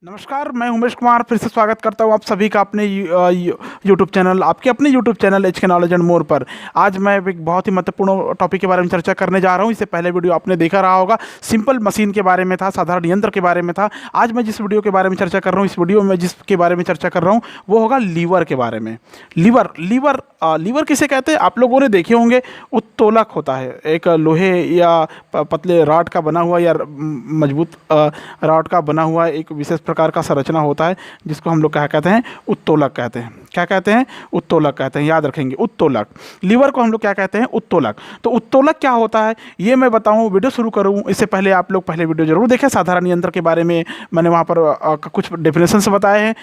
नमस्कार, मैं उमेश कुमार फिर से स्वागत करता हूँ आप सभी का अपने यूट्यूब चैनल, आपके अपने यूट्यूब चैनल एच के नॉलेज एंड मोर पर। आज मैं एक बहुत ही महत्वपूर्ण टॉपिक के बारे में चर्चा करने जा रहा हूँ। इससे पहले वीडियो आपने देखा रहा होगा, सिंपल मशीन के बारे में था, साधारण यंत्र के बारे में था। आज मैं जिस वीडियो के बारे में चर्चा कर रहा हूँ, इस वीडियो में जिसके बारे में चर्चा कर रहा हूँ वो होगा लीवर के बारे में। लीवर किसे कहते हैं? आप लोगों ने देखे होंगे, उत्तोलक होता है, एक लोहे या पतले रॉड का बना हुआ या मजबूत रॉड का बना हुआ एक विशेष प्रकार का संरचना होता है, जिसको हम लोग क्या कहते हैं? उत्तोलक कहते हैं। क्या कहते हैं? उत्तोलक कहते हैं। याद रखेंगे, उत्तोलक। लीवर को हम लोग क्या कहते हैं? उत्तोलक। तो उत्तोलक क्या होता है ये मैं बताऊं। वीडियो शुरू करूं इससे पहले आप लोग पहले वीडियो जरूर देखें। साधारण यंत्र के बारे में मैंने वहां पर कुछ डेफिनेशंस बताए हैं,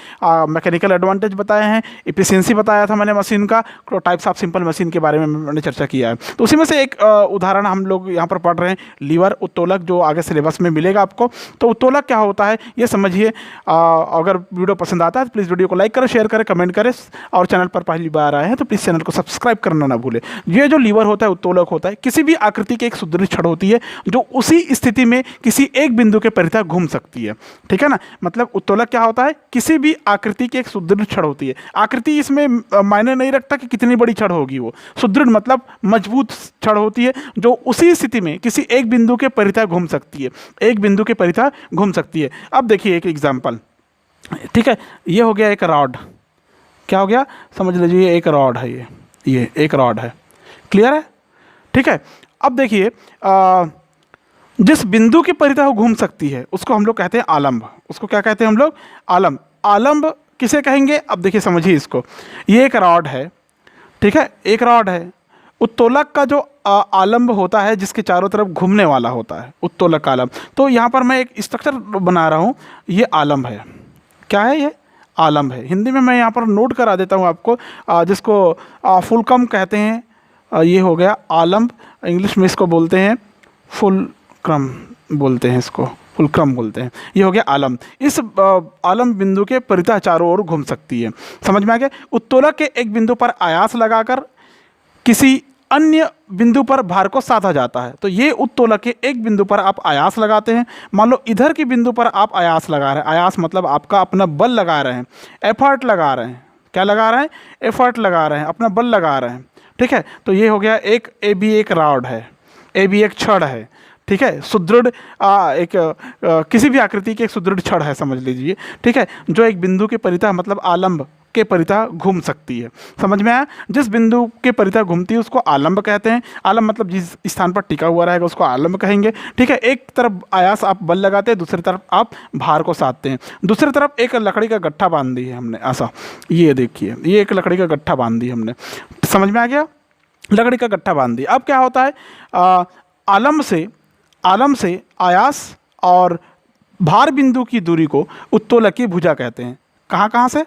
मैकेनिकल एडवांटेज बताए हैं, इफिशियंसी बताया था मैंने मशीन का, टाइप्स ऑफ सिंपल मशीन के बारे में मैंने चर्चा किया है। तो उसी में से एक उदाहरण हम लोग यहाँ पर पढ़ रहे हैं, लीवर, उत्तोलक, जो आगे सिलेबस में मिलेगा आपको। तो उत्तोलक क्या होता है ये समझिए। अगर वीडियो पसंद आता है तो प्लीज़ वीडियो को लाइक करें, शेयर करें, कमेंट करें, और चैनल पर पहली बार आए हैं तो प्लीज़ चैनल को सब्सक्राइब करना ना भूलें। ये जो लीवर होता है, उत्तोलक होता है, किसी भी आकृति की एक सुदृढ़ छड़ होती है जो उसी स्थिति में किसी एक बिंदु के परितः घूम सकती है। ठीक है ना? मतलब उत्तोलक क्या होता है? किसी भी आकृति की एक सुदृढ़ छड़ होती है। आकृति इसमें मायने नहीं रखता कि कितनी बड़ी छड़ होगी, वो सुदृढ़ मतलब मजबूत छड़ होती है जो उसी स्थिति में किसी एक बिंदु के परितः घूम सकती है, एक बिंदु के परितः घूम सकती है। अब देखिए एक एग्जाम्पल। ठीक है, ये हो गया एक रॉड। क्या हो गया? समझ लीजिए एक रॉड है, ये एक रॉड है। क्लियर है? ठीक है। अब देखिए जिस बिंदु के परितः घूम सकती है उसको हम लोग कहते हैं आलंब। उसको क्या कहते हैं हम लोग? आलंब। आलंब किसे कहेंगे? अब देखिए समझिए इसको। ये एक रॉड है, ठीक है, एक रॉड है। उत्तोलक का जो आलंब होता है जिसके चारों तरफ घूमने वाला होता है, उत्तोलक आलंब। तो यहाँ पर मैं एक स्ट्रक्चर बना रहा हूँ, ये आलंब है। क्या है ये? आलंब है। हिंदी में मैं यहाँ पर नोट करा देता हूँ आपको, जिसको फुलक्रम कहते हैं। ये हो गया आलंब, इंग्लिश में इसको बोलते हैं फुलक्रम, बोलते हैं इसको फुलक्रम बोलते हैं। ये हो गया आलंब। इस आलंब बिंदु के परितः चारों ओर घूम सकती है। समझ में आ गया? उत्तोलक के एक बिंदु पर आयास लगाकर किसी अन्य बिंदु पर भार को साधा जाता है। तो ये उत्तोलक के एक बिंदु पर आप आयास लगाते हैं। मान लो इधर की बिंदु पर आप आयास लगा रहे हैं। आयास मतलब आपका अपना बल लगा रहे हैं, एफर्ट लगा रहे हैं। क्या लगा रहे हैं? एफर्ट लगा रहे हैं, अपना बल लगा रहे हैं। ठीक है, तो ये हो गया एक ए बी एक रॉड है, ए बी एक छड़ है। ठीक है, सुदृढ़ किसी भी आकृति की एक सुदृढ़ छड़ है समझ लीजिए। ठीक है, जो एक बिंदु के परितः मतलब आलंब के परितः घूम सकती है। समझ में आया? जिस बिंदु के परितः घूमती है उसको आलंब कहते हैं। आलंब मतलब जिस स्थान पर टिका हुआ रहेगा उसको आलंब कहेंगे। ठीक है, एक तरफ आयास आप बल लगाते हैं, दूसरी तरफ आप भार को साधते हैं। दूसरी तरफ एक लकड़ी का गट्ठा बांध दी है हमने, ऐसा। ये देखिए, ये एक लकड़ी का गट्ठा बांध दी हमने। समझ में आ गया? लकड़ी का गट्ठा बांध दी। अब क्या होता है? आलंब से आयास और भार बिंदु की दूरी को उत्तोलक की भुजा कहते हैं। कहाँ कहाँ से?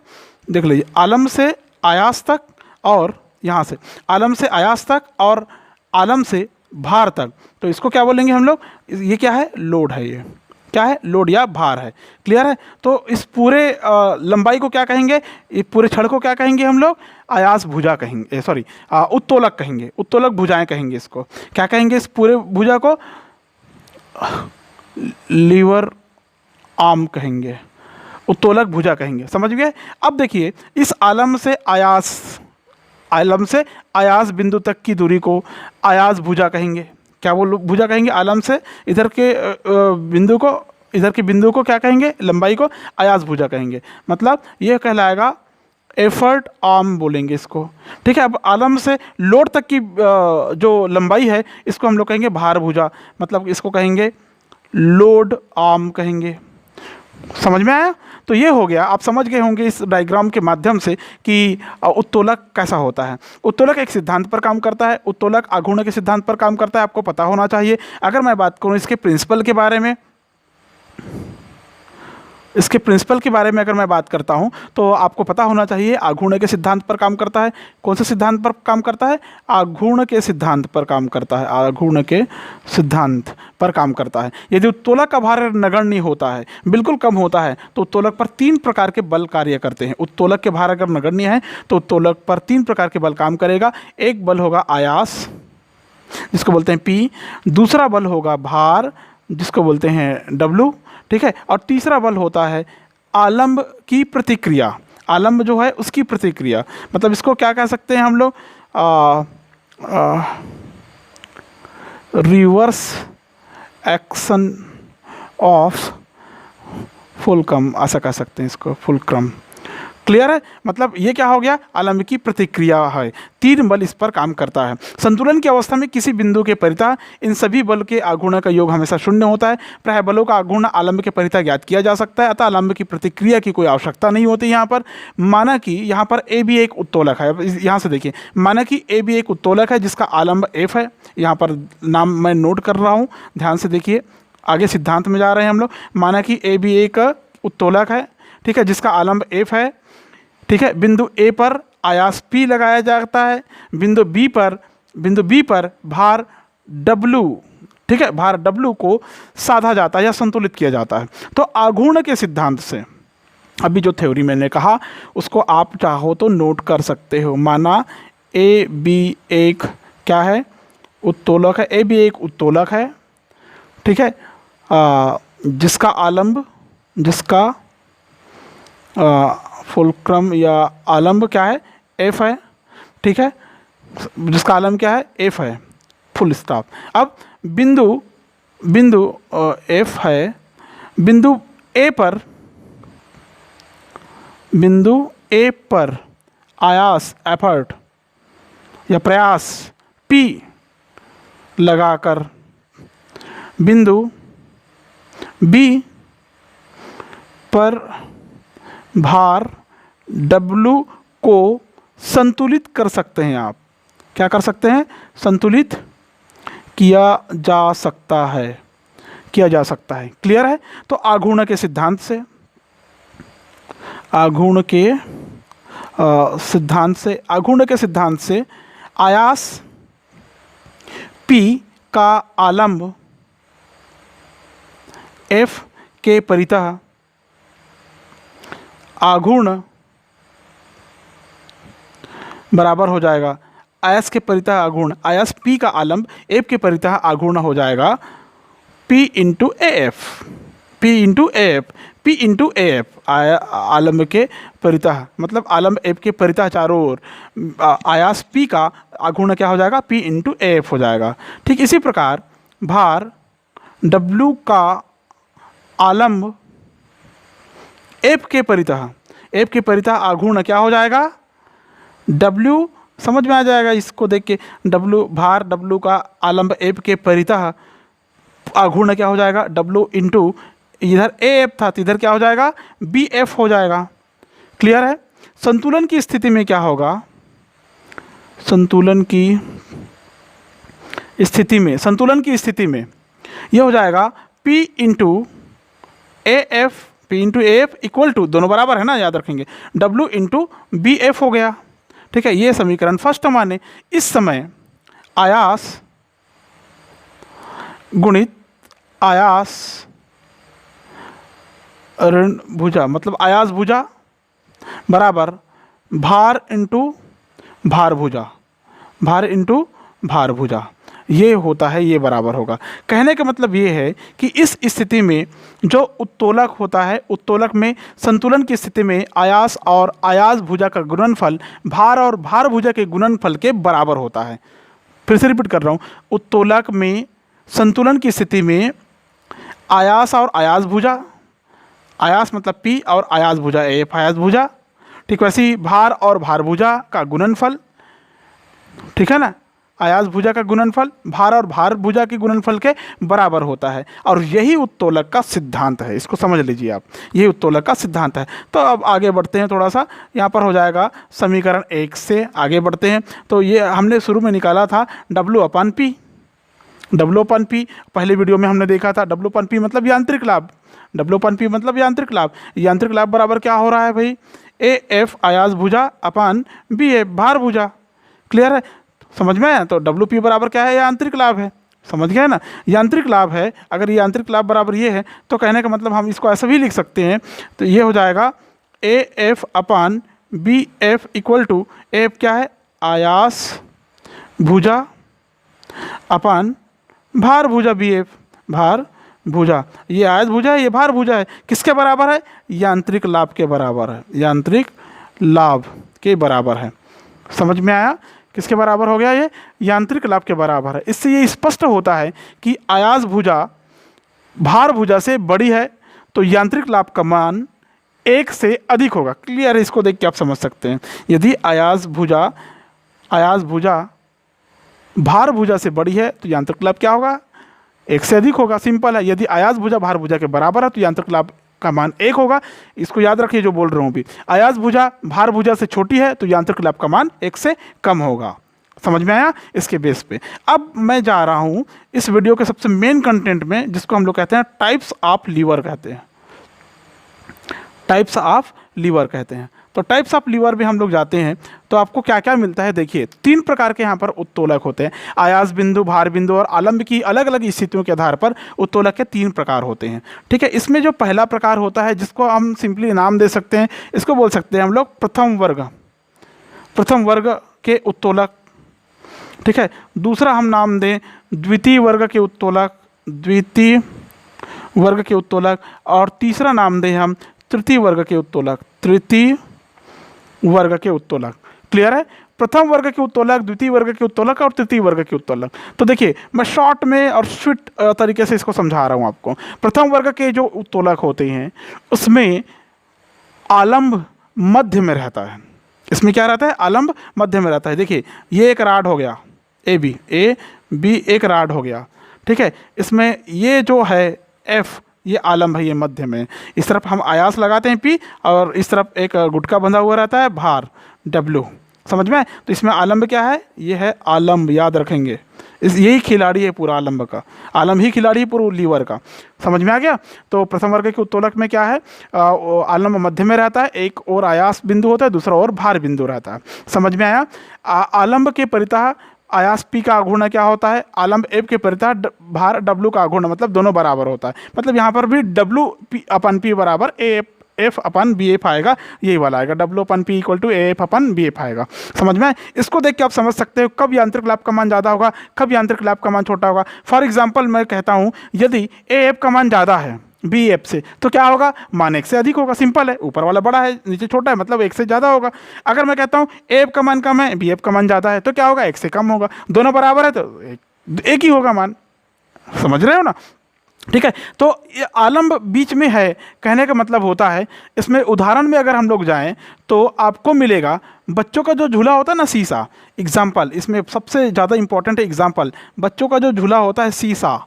देख लीजिए, आलंब से आयास तक, और यहाँ से आलंब से आयास तक और आलंब से भार तक। तो इसको क्या बोलेंगे हम लोग? ये क्या है? लोड है। ये क्या है? लोड या भार है। क्लियर है? तो इस पूरे लंबाई को क्या कहेंगे? ये पूरे छड़ को क्या कहेंगे हम लोग? आयास भुजा कहेंगे, सॉरी उत्तोलक कहेंगे, उत्तोलक भुजाएं कहेंगे। इसको क्या कहेंगे? इस पूरे भुजा को लीवर आर्म कहेंगे, उत्तोलक भुजा कहेंगे। समझ गए? अब देखिए, इस आलंब से आयास बिंदु तक की दूरी को आयास भुजा कहेंगे। क्या बोलो? भुजा कहेंगे। आलंब से इधर के बिंदु को क्या कहेंगे? लंबाई को आयास भुजा कहेंगे। मतलब ये कहलाएगा एफर्ट आर्म बोलेंगे इसको। ठीक है, अब आलंब से लोड तक की जो लंबाई है इसको हम लोग कहेंगे भार भुजा, मतलब इसको कहेंगे लोड आर्म कहेंगे। समझ में आया? तो ये हो गया। आप समझ गए होंगे इस डायग्राम के माध्यम से कि उत्तोलक कैसा होता है। उत्तोलक एक सिद्धांत पर काम करता है। उत्तोलक आघूर्ण के सिद्धांत पर काम करता है, आपको पता होना चाहिए। अगर मैं बात करूँ इसके प्रिंसिपल के बारे में, अगर मैं बात करता हूं तो आपको पता होना चाहिए आघूर्ण के सिद्धांत पर काम करता है। कौन से सिद्धांत पर काम करता है? आघूर्ण के सिद्धांत पर काम करता है। आघूर्ण के सिद्धांत पर काम करता है। यदि उत्तोलक का भार नगण्य होता है, बिल्कुल कम होता है, तो उत्तोलक पर 3 प्रकार के बल कार्य करते हैं। उत्तोलक के भार अगर नगण्य है तो उत्तोलक पर 3 प्रकार के बल काम करेगा। एक बल होगा आयास, जिसको बोलते हैं P। दूसरा बल होगा भार, जिसको बोलते हैं W। ठीक है, और तीसरा बल होता है आलम्ब की प्रतिक्रिया, आलम्ब जो है उसकी प्रतिक्रिया, मतलब इसको क्या कह सकते हैं हम लोग, रिवर्स एक्शन ऑफ फुलक्रम, ऐसा कह सकते हैं इसको, फुलक्रम। क्लियर है? मतलब ये क्या हो गया, आलम्ब की प्रतिक्रिया है, तीन बल इस पर काम करता है। संतुलन की अवस्था में किसी बिंदु के परितः इन सभी बल के आघूर्ण का योग हमेशा शून्य होता है। प्रायः बलों का आघूर्ण आलम्ब के परितः ज्ञात किया जा सकता है, अतः आलम्ब की प्रतिक्रिया की कोई आवश्यकता नहीं होती यहाँ पर। माना कि यहाँ पर ए भी एक उत्तोलक है, यहाँ से देखिए, माना कि ए भी एक उत्तोलक है जिसका आलम्ब एफ है, यहाँ पर नाम मैं नोट कर रहा हूँ, ध्यान से देखिए, आगे सिद्धांत में जा रहे हैं हम लोग। माना कि ए भी एक उत्तोलक है, ठीक है, जिसका आलम्ब एफ है, ठीक है, बिंदु ए पर आयास P लगाया जाता है, बिंदु बी पर भार W, ठीक है, भार W को साधा जाता है या संतुलित किया जाता है। तो आघूर्ण के सिद्धांत से, अभी जो थ्योरी मैंने कहा उसको आप चाहो तो नोट कर सकते हो। माना ए बी एक क्या है, उत्तोलक है, ए बी एक उत्तोलक है, ठीक है, जिसका आलम्ब, जिसका फुलक्रम या आलम्ब क्या है, एफ है, ठीक है, जिसका आलम्ब क्या है, एफ है, फुल स्टॉप। अब बिंदु एफ है, बिंदु ए पर आयास, एफर्ट या प्रयास P लगाकर बिंदु बी पर भार W को संतुलित कर सकते हैं। आप क्या कर सकते हैं, संतुलित किया जा सकता है, किया जा सकता है। क्लियर है? तो आघूर्ण के सिद्धांत से, आघूर्ण के सिद्धांत से आयास P का आलम्ब F के परितः आघूर्ण बराबर हो जाएगा आयास के परितः आघूर्ण, आयास P का आलम्ब F के परितः आघूर्ण हो जाएगा P इंटू AF, आलम्ब के परितः, मतलब आलम्ब F के परितः चारों ओर, आयास P का आघूर्ण क्या हो जाएगा, P इंटू AF हो जाएगा। ठीक इसी प्रकार भार W का आलम्ब F के परितः आघूर्ण क्या हो जाएगा, W, समझ में आ जाएगा इसको देख के, भार W का आलम्ब F के परितः आघूर्ण क्या हो जाएगा, W इंटू इधर AF था तो इधर क्या हो जाएगा, BF हो जाएगा। क्लियर है? संतुलन की स्थिति में क्या होगा, संतुलन की स्थिति में यह हो जाएगा P into AF equal to, दोनों बराबर है ना, याद रखेंगे, W इंटू BF हो गया। ठीक है, ये समीकरण फर्स्ट माने। इस समय आयास गुणित आयास ऋण भुजा, मतलब आयास भुजा बराबर भार इंटू भार भुजा, ये होता है, ये बराबर होगा। कहने का मतलब ये है कि इस स्थिति में जो उत्तोलक होता है, उत्तोलक में संतुलन की स्थिति में आयास और आयास भुजा का गुणनफल भार और भार भुजा के गुणनफल के बराबर होता है। फिर से रिपीट कर रहा हूँ, उत्तोलक में संतुलन की स्थिति में आयास और आयास भुजा, आयास मतलब P और आयास भुजा AF, आयास भुजा, ठीक, वैसे ही भार और भार भुजा का गुणनफल, ठीक है ना, आयास भुजा का गुणनफल भार और भार भुजा के गुणनफल के बराबर होता है। और यही उत्तोलक का सिद्धांत है, इसको समझ लीजिए आप, यही उत्तोलक का सिद्धांत है। तो अब आगे बढ़ते हैं, थोड़ा सा यहाँ पर हो जाएगा समीकरण 1 से आगे बढ़ते हैं। तो ये हमने शुरू में निकाला था W अपन P, पहले वीडियो में हमने देखा था W अपन P मतलब यांत्रिक लाभ, यांत्रिक लाभ बराबर क्या हो रहा है भाई, AF आयास भुजा अपन BF भार भुजा। क्लियर है? समझ में आया? तो WP बराबर क्या है, यांत्रिक लाभ है, समझ गए ना, यांत्रिक लाभ है। अगर यांत्रिक लाभ बराबर ये है तो कहने का मतलब हम इसको ऐसा भी लिख सकते हैं, तो ये हो जाएगा AF upon BF equal to, AF क्या है, आयास भुजा अपन भार भुजा BF, भार भुजा, ये आयस भुजा है, ये भार भुजा है, किसके बराबर है? यांत्रिक लाभ के बराबर है, यांत्रिक लाभ के बराबर है। समझ में आया? किसके बराबर हो गया? ये यांत्रिक लाभ के बराबर है। इससे ये स्पष्ट होता है कि आयास भुजा भार भुजा से बड़ी है तो यांत्रिक लाभ का मान 1 से अधिक होगा। क्लियर है? इसको देख के आप समझ सकते हैं। यदि आयास भुजा भार भुजा से बड़ी है तो यांत्रिक लाभ क्या होगा? 1 से अधिक होगा। सिंपल है। यदि आयास भुजा भार भुजा के बराबर है तो यांत्रिक लाभ का मान 1 होगा। इसको याद रखिए जो बोल रहा हूँ अभी। आयास भुजा भार भुजा से छोटी है तो यांत्रिक लाभ का मान 1 से कम होगा। समझ में आया? इसके बेस पे अब मैं जा रहा हूँ इस वीडियो के सबसे मेन कंटेंट में, जिसको हम लोग कहते हैं टाइप्स ऑफ लीवर कहते हैं। टाइप्स ऑफ लीवर कहते हैं। तो टाइप्स ऑफ लीवर में हम लोग जाते हैं तो आपको क्या क्या मिलता है। देखिए 3 प्रकार के यहाँ पर उत्तोलक होते हैं। आयास बिंदु, भार बिंदु और आलंब की अलग अलग स्थितियों के आधार पर उत्तोलक के 3 प्रकार होते हैं। ठीक है। इसमें जो पहला प्रकार होता है, जिसको हम सिंपली नाम दे सकते हैं, इसको बोल सकते हैं हम लोग प्रथम वर्ग के उत्तोलक। ठीक है। दूसरा हम नाम दें द्वितीय वर्ग के उत्तोलक, और तीसरा नाम दें हम तृतीय वर्ग के उत्तोलक। क्लियर है? प्रथम वर्ग के उत्तोलक, द्वितीय वर्ग के उत्तोलक और तृतीय वर्ग के उत्तोलक। तो देखिए मैं शॉर्ट में और स्वीट तरीके से इसको समझा रहा हूँ आपको। प्रथम वर्ग के जो उत्तोलक होते हैं उसमें आलंब मध्य में रहता है। इसमें क्या रहता है? आलंब मध्य में रहता है। देखिए ये एक राड हो गया, ए बी एक राड हो गया। ठीक है। इसमें ये जो है एफ, ये आलंब है, ये मध्य में। इस तरफ हम आयास लगाते हैं पी, और इस तरफ एक गुटका बंधा हुआ रहता है भार डब्ल्यू। समझ में? तो इसमें आलंब क्या है? ये है आलंब, याद रखेंगे। यही खिलाड़ी है पूरा आलंब का, आलंब ही खिलाड़ी है पूरा लीवर का। समझ में आ गया? तो प्रथम वर्ग के उत्तोलक में क्या है? आलंब मध्य में रहता है, एक और आयास बिंदु होता है, दूसरा और भार बिंदु रहता है। समझ में आया? आलंब के परितः आयास पी का आघूर्ण क्या होता है? आलंब एफ के परितः भार डब्ल्यू का आघूर्ण, मतलब दोनों बराबर होता है। मतलब यहाँ पर भी डब्ल्यू पी अपन पी बराबर एफ अपन बी एफ आएगा, यही वाला आएगा। W upon P equal to F upon B F आएगा। समझ में? इसको देख के आप समझ सकते हो कब यांत्रिक लाभ का मान ज़्यादा होगा, कब यांत्रिक लाभ का मान छोटा होगा। फॉर एग्जाम्पल मैं कहता हूँ यदि ए एफ का मान ज़्यादा है बी एफ से, तो क्या होगा? मान 1 से अधिक होगा। सिंपल है। ऊपर वाला बड़ा है, नीचे छोटा है, मतलब 1 से ज़्यादा होगा। अगर मैं कहता हूँ ए एफ का मान कम है, बी एफ का मान ज़्यादा है, तो क्या होगा? 1 से कम होगा। दोनों बराबर है तो एक ही होगा मान। समझ रहे हो ना? ठीक है। तो ये आलंब बीच में है, कहने का मतलब होता है, इसमें उदाहरण में अगर हम लोग जाएं तो आपको मिलेगा बच्चों का जो झूला होता है ना, शीशा। एग्जाम्पल इसमें सबसे ज़्यादा इंपॉर्टेंट एग्जाम्पल, बच्चों का जो झूला होता है शीशा।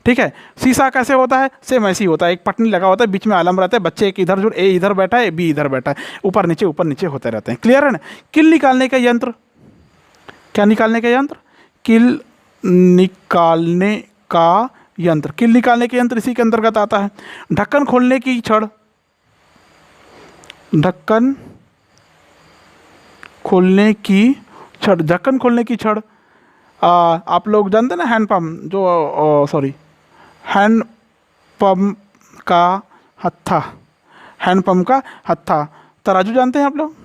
ठीक है। शीशा कैसे होता है? सेम ऐसे ही होता है। एक पटनी लगा होता है, बीच में आलंब रहता है, बच्चे एक इधर ए इधर बैठा है, बी इधर बैठा है, ऊपर नीचे होते रहते हैं। क्लियर है ना? किल निकालने का यंत्र, क्या निकालने का यंत्र? किल निकालने का यंत्र। किल निकालने के यंत्र इसी के अंतर्गत आता है। ढक्कन खोलने की छड़, ढक्कन खोलने की छड़। आप लोग जानते हैं ना हैंड पंप, जो हैंड पंप का हत्था, तराजू जानते हैं आप लोग?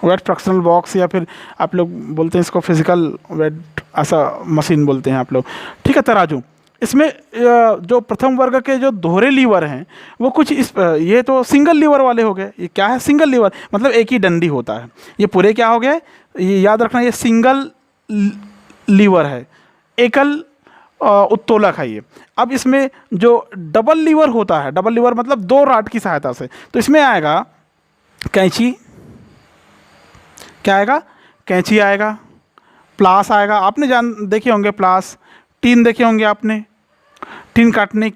वेट फ्रैक्शनल बॉक्स, या फिर आप लोग बोलते हैं इसको फिजिकल वेट, ऐसा मशीन बोलते हैं आप लोग। ठीक है। तराजू। इसमें जो प्रथम वर्ग के जो दोहरे लीवर हैं वो कुछ ये तो सिंगल लीवर वाले हो गए। ये क्या है? सिंगल लीवर, मतलब एक ही डंडी होता है। ये पूरे क्या हो गए? ये याद रखना, ये सिंगल लीवर है, एकल उत्तोलक है ये। अब इसमें जो डबल लीवर होता है, डबल लीवर मतलब 2 राड की सहायता से, तो इसमें आएगा कैंची। क्या आएगा? कैंची आएगा, प्लास आएगा। आपने देखे होंगे प्लास। टीन देखे होंगे आपने, टीन काटने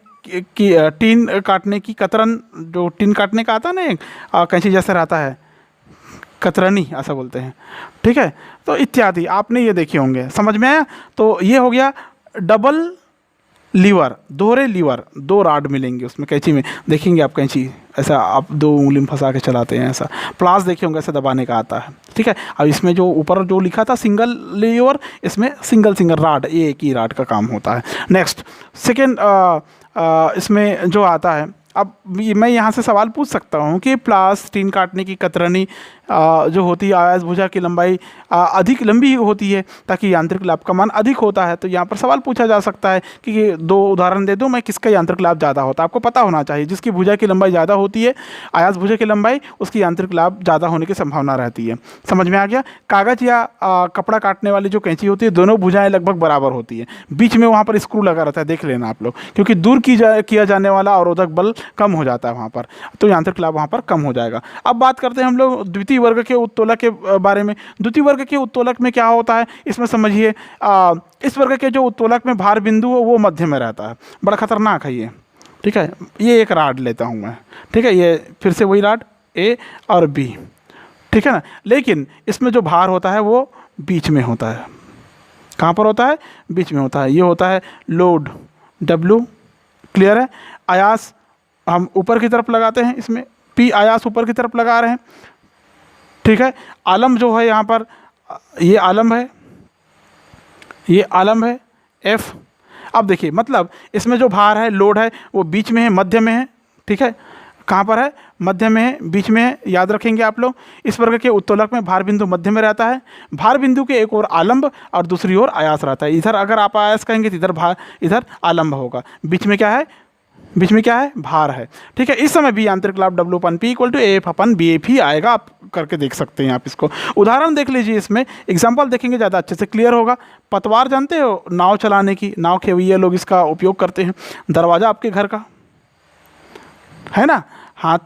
की कतरन, जो टीन काटने का आता है ना एक कैंची जैसे रहता है, कतरनी ऐसा बोलते हैं। ठीक है। तो इत्यादि आपने ये देखे होंगे। समझ में आया? तो ये हो गया डबल लीवर, दोहरे लीवर, 2 राड मिलेंगे उसमें कैंची में। देखेंगे आप कैंची ऐसा आप 2 उंगली में फंसा के चलाते हैं, ऐसा। प्लास देखे होंगे, ऐसे दबाने का आता है। ठीक है। अब इसमें जो ऊपर जो लिखा था सिंगल लीवर, इसमें सिंगल राड, ये एक ही राड का काम होता है। नेक्स्ट सेकेंड, इसमें जो आता है, अब मैं यहाँ से सवाल पूछ सकता हूँ कि प्लास, टीन काटने की कतरनी, जो होती है आयास भुजा की लंबाई अधिक लंबी होती है, ताकि यांत्रिक लाभ का मान अधिक होता है। तो यहाँ पर सवाल पूछा जा सकता है कि 2 उदाहरण दे दूँ मैं, किसका यांत्रिक लाभ ज़्यादा होता है। आपको पता होना चाहिए, जिसकी भुजा की लंबाई ज़्यादा होती है, आयास भुजा की लंबाई, उसकी यांत्रिक लाभ ज़्यादा होने की संभावना रहती है। समझ में आ गया। कागज़ या कपड़ा काटने वाली जो कैंची होती है, दोनों भुजाएँ लगभग बराबर होती है, बीच में वहाँ पर स्क्रू लगा रहता है, देख लेना आप लोग, क्योंकि दूर किया जाने वाला अवरोधक बल कम हो जाता है वहाँ पर, तो यांत्रिक लाभ वहाँ पर कम हो जाएगा। अब बात करते हैं हम लोग द्वितीय वर्ग के उत्तोलक के बारे में। द्वितीय वर्ग के उत्तोलक में क्या होता है, इसमें समझिए, इस वर्ग के जो उत्तोलक में भार बिंदु हो वो मध्य में रहता है। बड़ा खतरनाक है ये, ठीक है। ये एक राड लेता हूँ मैं, ठीक है, ये फिर से वही राड ए और बी, ठीक है ना। लेकिन इसमें जो भार होता है वो बीच में होता है। कहाँ पर होता है? बीच में होता है। ये होता है लोड W, क्लियर है। आयास हम ऊपर की तरफ लगाते हैं, इसमें P आयास ऊपर की तरफ लगा रहे हैं, ठीक है। आलम जो है यहाँ पर, ये आलम है, ये आलम है F। अब देखिए, मतलब इसमें जो भार है, लोड है, वो बीच में है, मध्य में है, ठीक है। कहाँ पर है? मध्य में है, बीच में है, याद रखेंगे आप लोग। इस वर्ग के उत्तोलक में भार बिंदु मध्य में रहता है। भार बिंदु के एक ओर आलंब और दूसरी ओर आयास रहता है। इधर अगर आप आयास कहेंगे तो इधर आलंब होगा। बीच में क्या है? बीच में क्या है? भार है, ठीक है। इस समय भी यांत्रिक लाभ W/P = AF/BF ही आएगा। आप करके देख सकते हैं आप इसको। उदाहरण देख लीजिए, इसमें एग्जाम्पल देखेंगे ज़्यादा अच्छे से क्लियर होगा। पतवार जानते हो, नाव चलाने की, नाव खेवैया लोग इसका उपयोग करते हैं। दरवाज़ा आपके घर का है ना, हाथ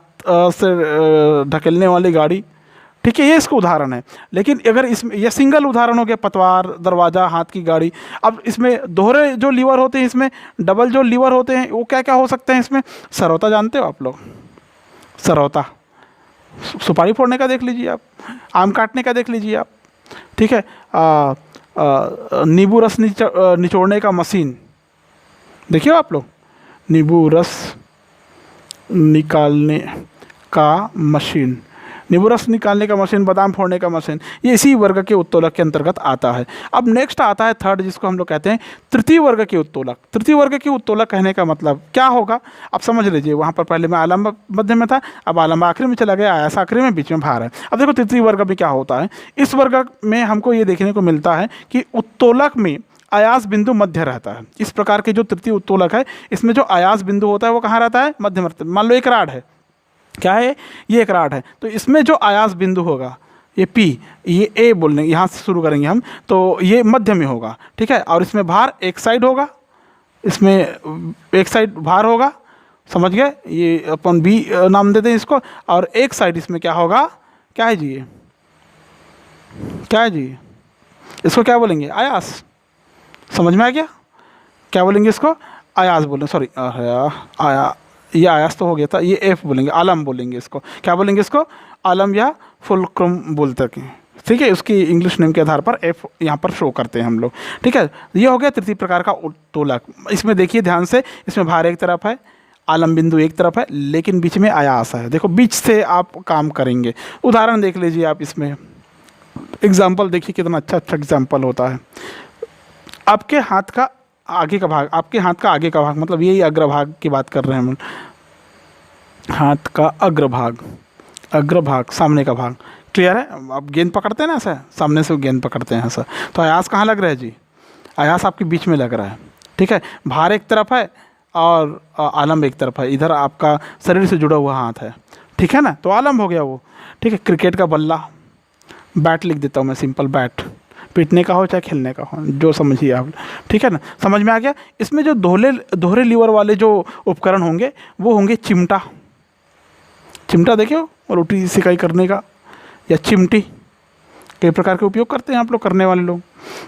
से ढकेलने वाली गाड़ी, ठीक है, ये इसका उदाहरण है। लेकिन अगर इसमें ये सिंगल उदाहरण हो गया, पतवार, दरवाज़ा, हाथ की गाड़ी। अब इसमें दोहरे जो लीवर होते हैं, इसमें डबल जो लीवर होते हैं, वो क्या क्या हो सकते हैं इसमें? सरौता जानते हो आप लोग? सरौता, सुपारी फोड़ने का देख लीजिए आप, आम काटने का देख लीजिए आप, ठीक है। नींबू रस निचोड़ने का मशीन देखिए आप लोग, नींबू रस निकालने का मशीन, नींबू रस निकालने का मशीन, बादाम फोड़ने का मशीन, ये इसी वर्ग के उत्तोलक के अंतर्गत आता है। अब नेक्स्ट आता है थर्ड, जिसको हम लोग कहते हैं तृतीय वर्ग के उत्तोलक। तृतीय वर्ग के उत्तोलक कहने का मतलब क्या होगा, आप समझ लीजिए। वहाँ पर पहले में आलंब मध्य में था, अब आलंब आखिरी में चला गया, आयास आखिरी में, बीच में भार है। अब देखो तृतीय वर्ग में क्या होता है। इस वर्ग में हमको ये देखने को मिलता है कि उत्तोलक में आयास बिंदु मध्य रहता है। इस प्रकार के जो तृतीय उत्तोलक है, इसमें जो आयास बिंदु होता है वो कहाँ रहता है? मध्य में। मान लो एक राड है, क्या है ये? एक राड है। तो इसमें जो आयास बिंदु होगा, ये P, ये A बोल लेंगे, यहाँ से शुरू करेंगे हम, तो ये मध्य में होगा, ठीक है। और इसमें भार एक साइड होगा, इसमें एक साइड भार होगा, समझ गए। ये अपन B नाम देते हैं इसको। और एक साइड इसमें क्या होगा? क्या है जी? क्या है जी? इसको क्या बोलेंगे? आयास। समझ में आ गया? क्या बोलेंगे इसको? आयास बोलेंगे, सॉरी आया, ये आयास तो हो गया था, ये F बोलेंगे, आलम बोलेंगे इसको। क्या बोलेंगे इसको? आलम या फुलक्रम बोलते हैं, ठीक है। उसकी इंग्लिश नेम के आधार पर F यहाँ पर शो करते हैं हम लोग, ठीक है। ये हो गया तृतीय प्रकार का उत्तोलक। इसमें देखिए ध्यान से, इसमें भार एक तरफ है, आलम बिंदु एक तरफ है, लेकिन बीच में आयास है। देखो बीच से आप काम करेंगे। उदाहरण देख लीजिए आप, इसमें एग्जाम्पल देखिए, कितना अच्छा अच्छा एग्जाम्पल होता है। आपके हाथ का आगे का भाग, आपके हाथ का आगे का भाग, मतलब यही अग्रभाग की बात कर रहे हैं हम। हाथ का अग्रभाग, अग्रभाग सामने का भाग, क्लियर है। आप गेंद पकड़ते हैं ना ऐसा, सामने से गेंद पकड़ते हैं ऐसा, तो आयास कहाँ लग रहा है जी? आयास आपके बीच में लग रहा है, ठीक है। भार एक तरफ है और आलम एक तरफ है, इधर आपका शरीर से जुड़ा हुआ हाथ है, ठीक है ना, तो आलम हो गया वो, ठीक है। क्रिकेट का बल्ला, बैट लिख देता हूँ मैं, सिंपल बैट, पीटने का हो चाहे खेलने का हो, जो समझिए आप, ठीक है ना। समझ में आ गया। इसमें जो दोहरे लीवर वाले जो उपकरण होंगे वो होंगे चिमटा। चिमटा देखियो, रोटी सिकाई करने का, या चिमटी, कई प्रकार के उपयोग करते हैं आप लोग, करने वाले लोग।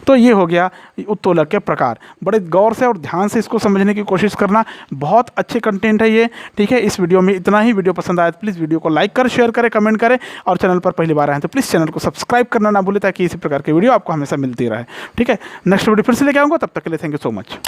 तो ये हो गया उत्तोलक के प्रकार। बड़े गौर से और ध्यान से इसको समझने की कोशिश करना, बहुत अच्छे कंटेंट है ये, ठीक है। इस वीडियो में इतना ही। वीडियो पसंद आया तो प्लीज़ वीडियो को लाइक कर, शेयर करें, कमेंट करें, और चैनल पर पहली बार आए तो प्लीज़ चैनल को सब्सक्राइब करना ना भूलें, ताकि इसी प्रकार की वीडियो आपको हमेशा मिलती रहे, ठीक है। नेक्स्ट वीडियो फिर से लेके आऊँगा, तब तक के लिए थैंक यू सो मच।